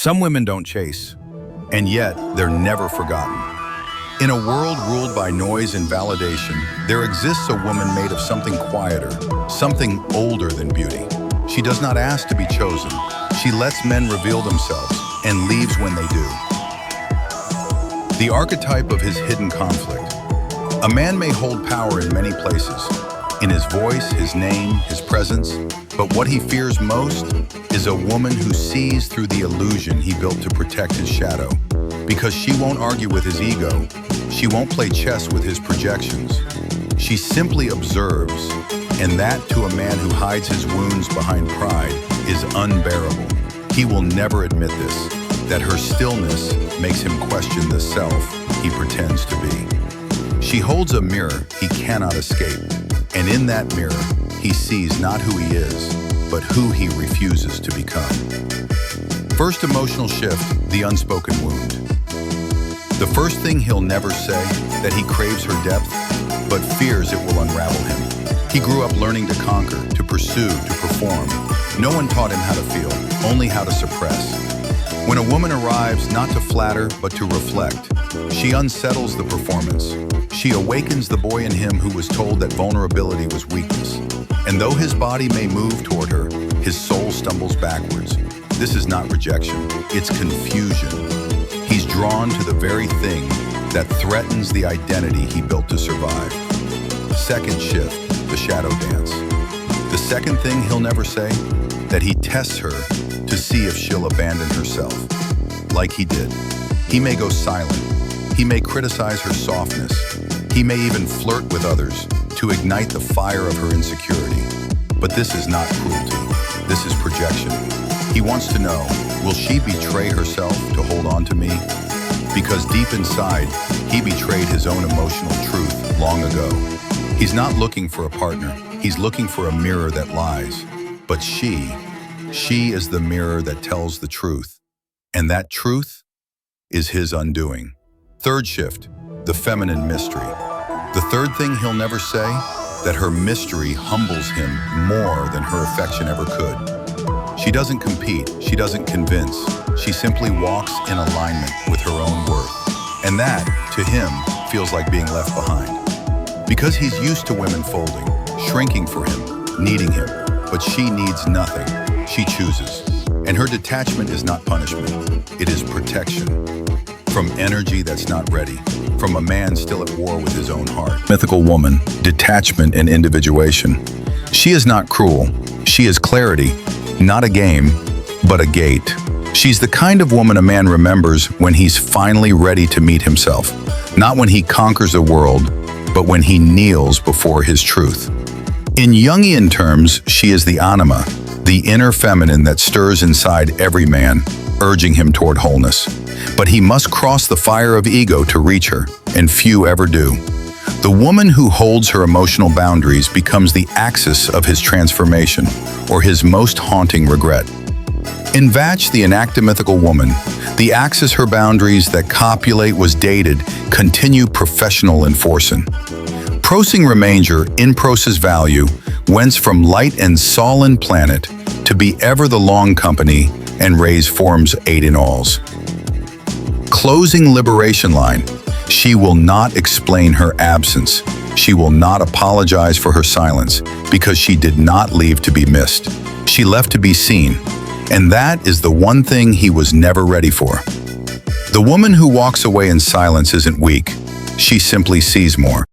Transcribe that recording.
Some women don't chase, and yet they're never forgotten. In a world ruled by noise and validation, there exists a woman made of something quieter, something older than beauty. She does not ask to be chosen. She lets men reveal themselves and leaves when they do. The archetype of his hidden conflict. A man may hold power in many places, in his voice, his name, his presence, but what he fears most is a woman who sees through the illusion he built to protect his shadow. Because she won't argue with his ego, she won't play chess with his projections. She simply observes, and that to a man who hides his wounds behind pride is unbearable. He will never admit this, that her stillness makes him question the self he pretends to be. She holds a mirror he cannot escape, and in that mirror, he sees not who he is, but who he refuses to become. First emotional shift, the unspoken wound. The first thing he'll never say, that he craves her depth, but fears it will unravel him. He grew up learning to conquer, to pursue, to perform. No one taught him how to feel, only how to suppress. When a woman arrives, not to flatter, but to reflect, she unsettles the performance. She awakens the boy in him who was told that vulnerability was weakness. And though his body may move toward her, his soul stumbles backwards. This is not rejection, it's confusion. He's drawn to the very thing that threatens the identity he built to survive. Second shift, the shadow dance. The second thing he'll never say, that he tests her to see if she'll abandon herself. Like he did. He may go silent. He may criticize her softness. He may even flirt with others to ignite the fire of her insecurity. But this is not cruelty. This is projection. He wants to know, will she betray herself to hold on to me? Because deep inside, he betrayed his own emotional truth long ago. He's not looking for a partner. He's looking for a mirror that lies. But she is the mirror that tells the truth. And that truth is his undoing. Third shift, the feminine mystery. The third thing he'll never say, that her mystery humbles him more than her affection ever could. She doesn't compete, she doesn't convince, she simply walks in alignment with her own worth. And that, to him, feels like being left behind. Because he's used to women folding, shrinking for him, needing him, but she needs nothing, she chooses. And her detachment is not punishment, it is protection. From energy that's not ready, from a man still at war with his own heart. Mythical woman, detachment and individuation. She is not cruel, she is clarity, not a game, but a gate. She's the kind of woman a man remembers when he's finally ready to meet himself. Not when he conquers the world, but when he kneels before his truth. In Jungian terms, she is the Anima, the inner feminine that stirs inside every man, urging him toward wholeness. But he must cross the fire of ego to reach her, and few ever do. The woman who holds her emotional boundaries becomes the axis of his transformation, or his most haunting regret. In Vach, the enactomythical woman, the axis her boundaries that copulate was dated, continue professional enforcing. Prosing remanger in prose's value, whence from light and sullen planet, to be ever the long company, and raise forms eight in alls. Closing liberation line. She will not explain her absence. She will not apologize for her silence, because she did not leave to be missed. She left to be seen, and that is the one thing he was never ready for. The woman who walks away in silence isn't weak. She simply sees more.